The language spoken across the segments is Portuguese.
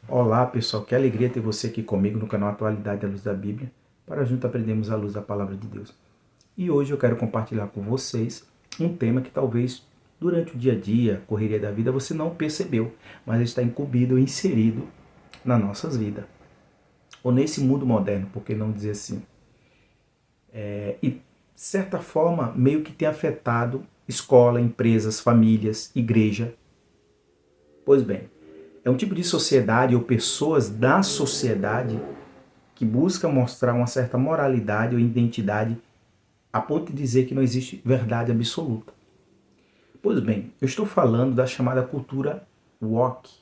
Olá pessoal, que alegria ter você aqui comigo no canal Atualidade à Luz da Bíblia, para junto aprendermos a luz da Palavra de Deus. E hoje eu quero compartilhar com vocês um tema que talvez durante o dia a dia, correria da vida, você não percebeu, mas está incumbido ou inserido nas nossas vidas. Ou nesse mundo moderno, por que não dizer assim? E de certa forma, meio que tem afetado escola, empresas, famílias, igreja. Pois bem, é um tipo de sociedade ou pessoas da sociedade que busca mostrar uma certa moralidade ou identidade a ponto de dizer que não existe verdade absoluta. Pois bem, eu estou falando da chamada cultura woke.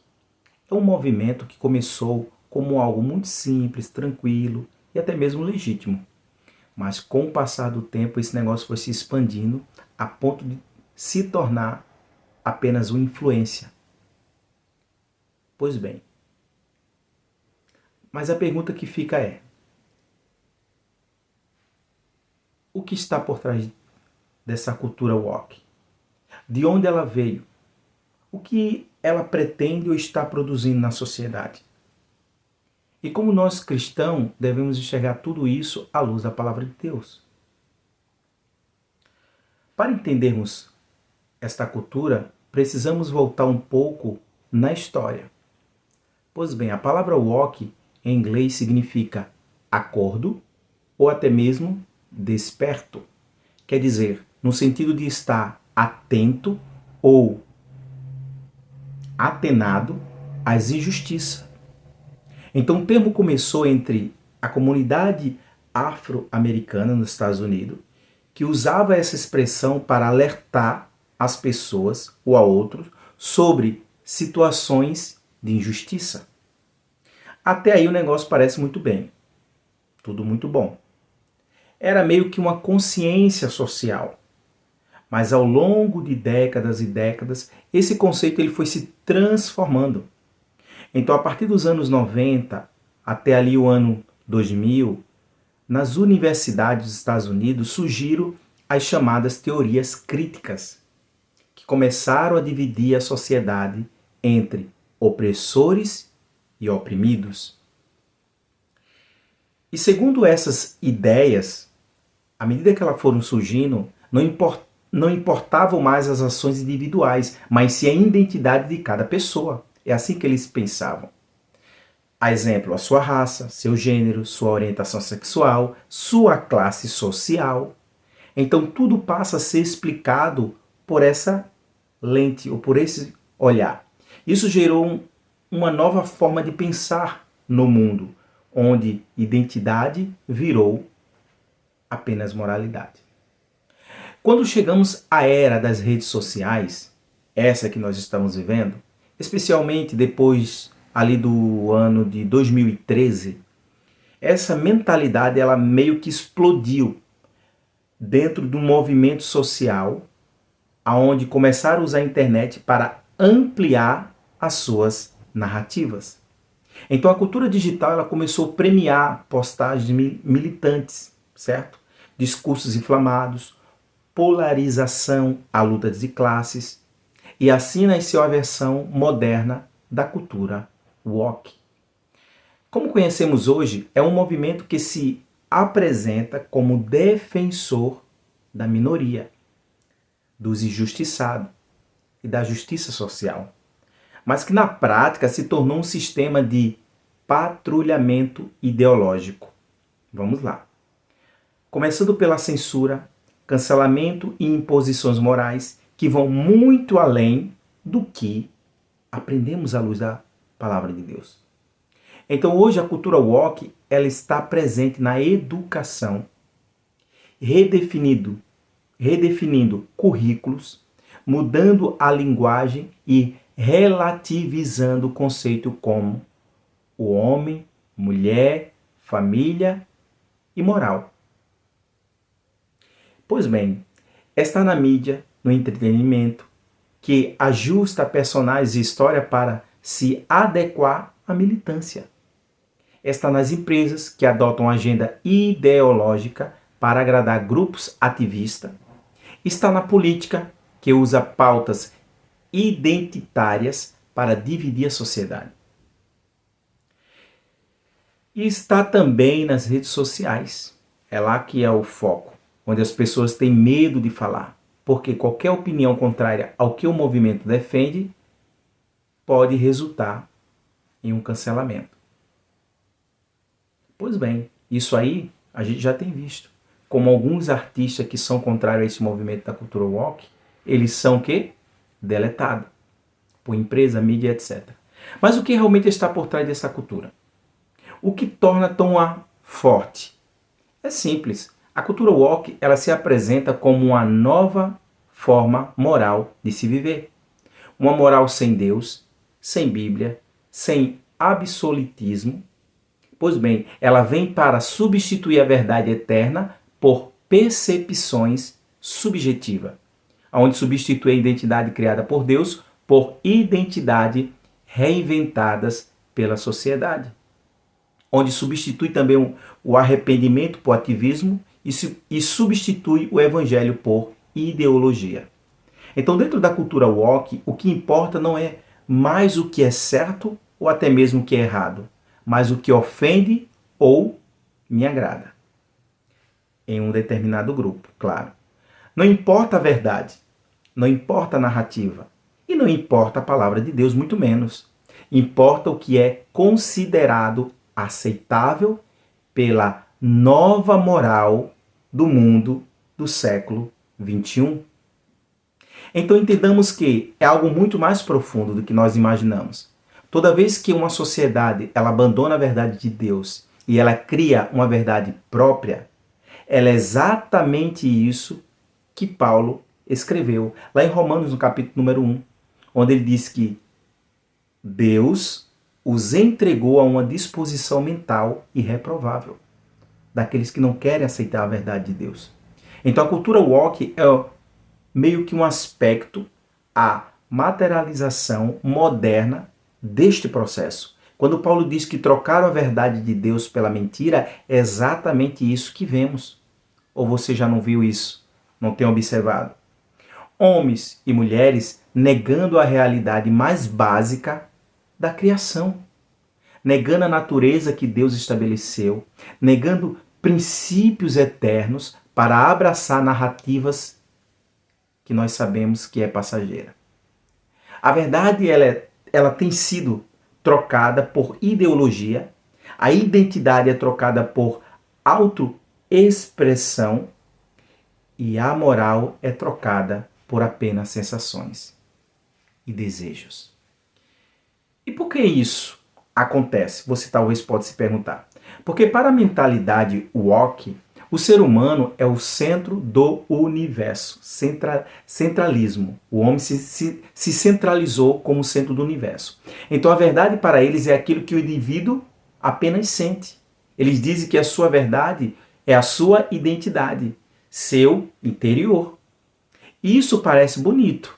É um movimento que começou como algo muito simples, tranquilo e até mesmo legítimo. Mas com o passar do tempo, esse negócio foi se expandindo a ponto de se tornar apenas uma influência. Pois bem, mas a pergunta que fica é: o que está por trás dessa cultura woke? De onde ela veio? O que ela pretende ou está produzindo na sociedade? E como nós cristãos devemos enxergar tudo isso à luz da palavra de Deus? Para entendermos esta cultura, precisamos voltar um pouco na história. Pois bem, a palavra woke em inglês significa acordo ou até mesmo desperto. Quer dizer, no sentido de estar atento ou atenado às injustiças. Então o termo começou entre a comunidade afro-americana nos Estados Unidos, que usava essa expressão para alertar as pessoas ou a outros sobre situações de injustiça. Até aí o negócio parece muito bem, tudo muito bom. Era meio que uma consciência social. Mas ao longo de décadas e décadas, esse conceito ele foi se transformando. Então, a partir dos anos 90 até ali o ano 2000, nas universidades dos Estados Unidos surgiram as chamadas teorias críticas, que começaram a dividir a sociedade entre opressores e oprimidos. E segundo essas ideias, à medida que elas foram surgindo, não importavam mais as ações individuais, mas sim a identidade de cada pessoa. É assim que eles pensavam. A exemplo, a sua raça, seu gênero, sua orientação sexual, sua classe social. Então tudo passa a ser explicado por essa lente ou por esse olhar. Isso gerou uma nova forma de pensar no mundo, onde identidade virou apenas moralidade. Quando chegamos à era das redes sociais, essa que nós estamos vivendo, especialmente depois ali do ano de 2013, essa mentalidade ela meio que explodiu dentro do movimento social, aonde começaram a usar a internet para ampliar as suas narrativas. Então a cultura digital ela começou a premiar postagens militantes, certo? Discursos inflamados, polarização a lutas de classes, e assim nasceu a versão moderna da cultura woke. Como conhecemos hoje, é um movimento que se apresenta como defensor da minoria, dos injustiçados e da justiça social, mas que na prática se tornou um sistema de patrulhamento ideológico. Vamos lá. Começando pela censura, cancelamento e imposições morais que vão muito além do que aprendemos à luz da palavra de Deus. Então hoje a cultura woke ela está presente na educação, redefinindo currículos, mudando a linguagem e relativizando o conceito como o homem, mulher, família e moral. Pois bem, está na mídia, no entretenimento, que ajusta personagens e história para se adequar à militância. Está nas empresas que adotam agenda ideológica para agradar grupos ativistas. Está na política que usa pautas identitárias para dividir a sociedade. E está também nas redes sociais. É lá que é o foco, onde as pessoas têm medo de falar, porque qualquer opinião contrária ao que o movimento defende pode resultar em um cancelamento. Pois bem, isso aí a gente já tem visto. Como alguns artistas que são contrários a esse movimento da cultura woke, eles são o quê? Deletados por empresa, mídia, etc. Mas o que realmente está por trás dessa cultura? O que torna tão forte? É simples. A cultura woke, ela se apresenta como uma nova forma moral de se viver. Uma moral sem Deus, sem Bíblia, sem absolutismo. Pois bem, ela vem para substituir a verdade eterna por percepções subjetivas, onde substitui a identidade criada por Deus por identidade reinventadas pela sociedade, onde substitui também o arrependimento por ativismo e substitui o evangelho por ideologia. Então, dentro da cultura woke, o que importa não é mais o que é certo ou até mesmo o que é errado, mas o que ofende ou me agrada. Em um determinado grupo, claro. Não importa a verdade, não importa a narrativa e não importa a palavra de Deus, muito menos. Importa o que é considerado aceitável pela nova moral do mundo do século XXI. Então entendamos que é algo muito mais profundo do que nós imaginamos. Toda vez que uma sociedade ela abandona a verdade de Deus e ela cria uma verdade própria, ela é exatamente isso que Paulo escreveu lá em Romanos, no capítulo número 1, onde ele diz que Deus os entregou a uma disposição mental irreprovável, daqueles que não querem aceitar a verdade de Deus. Então a cultura woke é meio que um aspecto, a materialização moderna deste processo. Quando Paulo diz que trocaram a verdade de Deus pela mentira, é exatamente isso que vemos. Ou você já não viu isso? Não tem observado? Homens e mulheres negando a realidade mais básica da criação, negando a natureza que Deus estabeleceu, negando princípios eternos para abraçar narrativas que nós sabemos que é passageira. A verdade ela tem sido trocada por ideologia, a identidade é trocada por autoexpressão e a moral é trocada por apenas sensações e desejos. E por que isso acontece? Você talvez pode se perguntar. Porque para a mentalidade woke, o ser humano é o centro do universo. Centralismo. O homem se centralizou como centro do universo. Então a verdade para eles é aquilo que o indivíduo apenas sente. Eles dizem que a sua verdade é a sua identidade, seu interior. Isso parece bonito,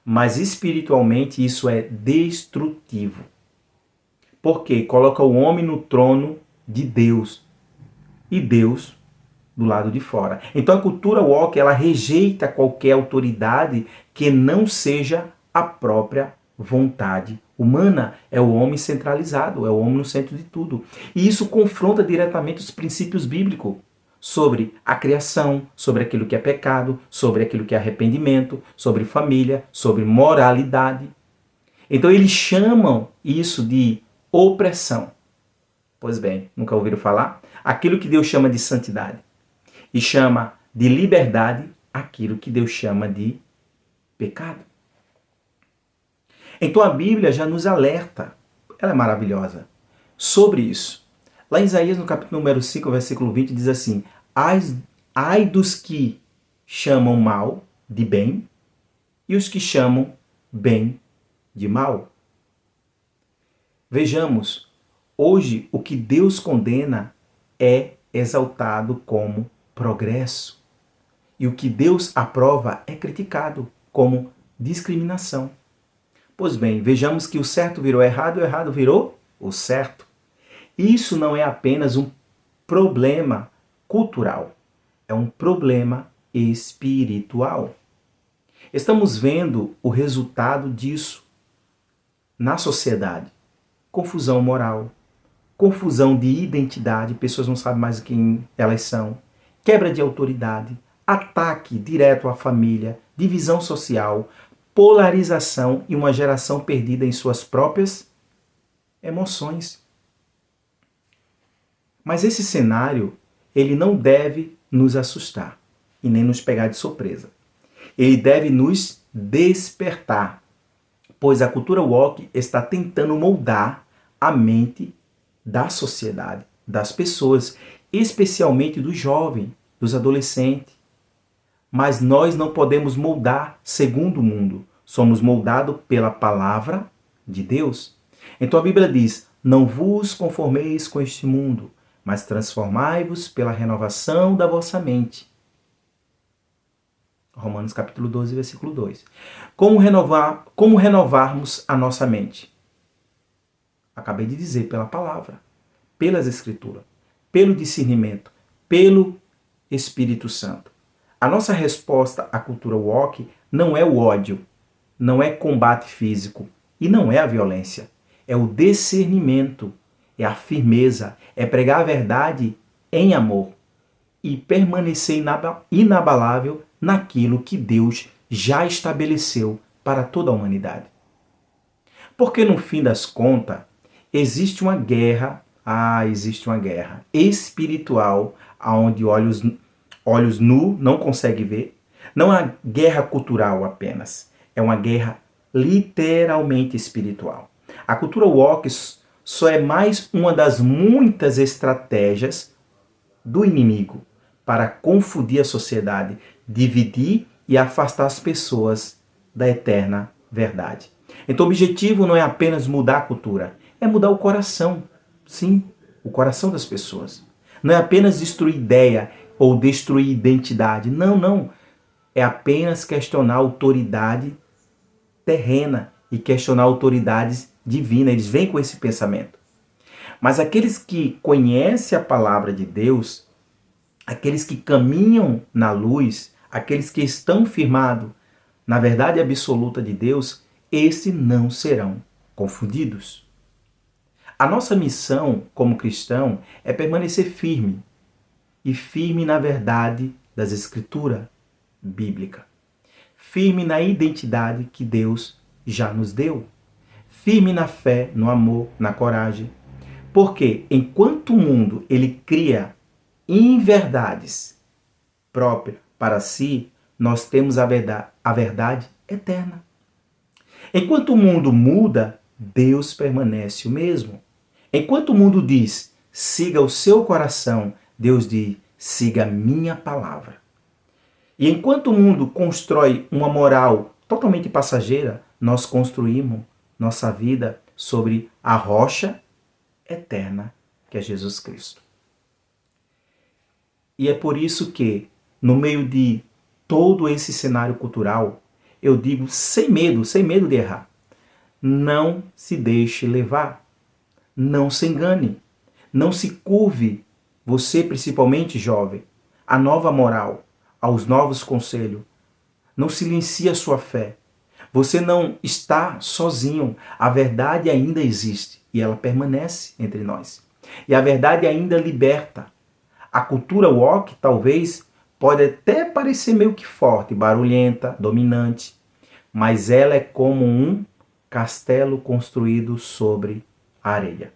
mas espiritualmente isso é destrutivo. Porque coloca o homem no trono de Deus e Deus do lado de fora. Então a cultura woke ela rejeita qualquer autoridade que não seja a própria vontade humana. É o homem centralizado, é o homem no centro de tudo. E isso confronta diretamente os princípios bíblicos sobre a criação, sobre aquilo que é pecado, sobre aquilo que é arrependimento, sobre família, sobre moralidade. Então eles chamam isso de opressão. Pois bem, nunca ouviram falar? Aquilo que Deus chama de santidade. E chama de liberdade aquilo que Deus chama de pecado. Então a Bíblia já nos alerta, ela é maravilhosa, sobre isso. Lá em Isaías, no capítulo número 5, versículo 20, diz assim: Ai dos que chamam mal de bem e os que chamam bem de mal. Vejamos, hoje o que Deus condena é exaltado como progresso. E o que Deus aprova é criticado como discriminação. Pois bem, vejamos que o certo virou errado e o errado virou o certo. Isso não é apenas um problema cultural, é um problema espiritual. Estamos vendo o resultado disso na sociedade. Confusão moral, confusão de identidade, pessoas não sabem mais quem elas são, quebra de autoridade, ataque direto à família, divisão social, polarização e uma geração perdida em suas próprias emoções. Mas esse cenário, ele não deve nos assustar e nem nos pegar de surpresa. Ele deve nos despertar, pois a cultura woke está tentando moldar a mente da sociedade, das pessoas, especialmente do jovem, dos adolescentes. Mas nós não podemos moldar segundo o mundo. Somos moldados pela palavra de Deus. Então a Bíblia diz: não vos conformeis com este mundo, mas transformai-vos pela renovação da vossa mente. Romanos capítulo 12, versículo 2. Como renovarmos a nossa mente? Acabei de dizer, pela palavra, pelas escrituras, pelo discernimento, pelo Espírito Santo. A nossa resposta à cultura woke não é o ódio, não é combate físico e não é a violência. É o discernimento, é a firmeza, é pregar a verdade em amor e permanecer inabalável naquilo que Deus já estabeleceu para toda a humanidade. Porque no fim das contas, existe uma guerra espiritual, onde olhos nus não conseguem ver. Não é uma guerra cultural apenas, é uma guerra literalmente espiritual. A cultura woke só é mais uma das muitas estratégias do inimigo para confundir a sociedade, dividir e afastar as pessoas da eterna verdade. Então o objetivo não é apenas mudar a cultura, é mudar o coração. Sim, o coração das pessoas. Não é apenas destruir ideia ou destruir identidade. Não, não. É apenas questionar a autoridade terrena e questionar autoridades divinas. Eles vêm com esse pensamento. Mas aqueles que conhecem a palavra de Deus, aqueles que caminham na luz, aqueles que estão firmados na verdade absoluta de Deus, esses não serão confundidos. A nossa missão como cristão é permanecer firme, e firme na verdade das Escrituras bíblicas. Firme na identidade que Deus já nos deu. Firme na fé, no amor, na coragem. Porque enquanto o mundo ele cria inverdades próprias para si, nós temos a verdade eterna. Enquanto o mundo muda, Deus permanece o mesmo. Enquanto o mundo diz, siga o seu coração, Deus diz, siga a minha palavra. E enquanto o mundo constrói uma moral totalmente passageira, nós construímos nossa vida sobre a rocha eterna, que é Jesus Cristo. E é por isso que, no meio de todo esse cenário cultural, eu digo sem medo de errar, não se deixe levar, não se engane, não se curve, você principalmente jovem, à nova moral, aos novos conselhos. Não silencie a sua fé. Você não está sozinho. A verdade ainda existe e ela permanece entre nós. E a verdade ainda liberta. A cultura woke talvez pode até parecer meio que forte, barulhenta, dominante, mas ela é como um castelo construído sobre a areia.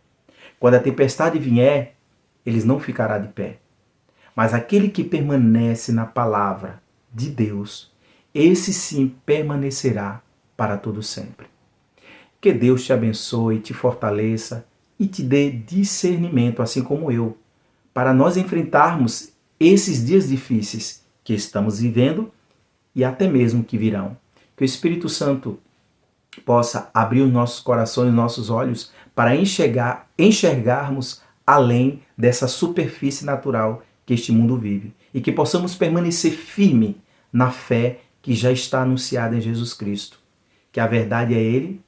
Quando a tempestade vier, eles não ficarão de pé. Mas aquele que permanece na palavra de Deus, esse sim permanecerá para todo sempre. Que Deus te abençoe, te fortaleça e te dê discernimento, assim como eu, para nós enfrentarmos esses dias difíceis que estamos vivendo e até mesmo que virão. Que o Espírito Santo possa abrir os nossos corações, nossos olhos, para enxergarmos além dessa superfície natural que este mundo vive. E que possamos permanecer firme na fé que já está anunciada em Jesus Cristo. Que a verdade é Ele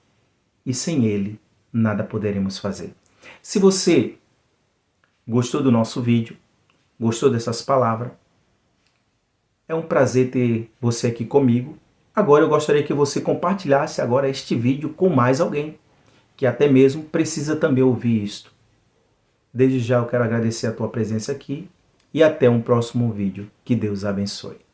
e sem Ele nada poderemos fazer. Se você gostou do nosso vídeo, gostou dessas palavras, é um prazer ter você aqui comigo. Agora eu gostaria que você compartilhasse agora este vídeo com mais alguém, que até mesmo precisa também ouvir isto. Desde já eu quero agradecer a tua presença aqui e até um próximo vídeo. Que Deus abençoe.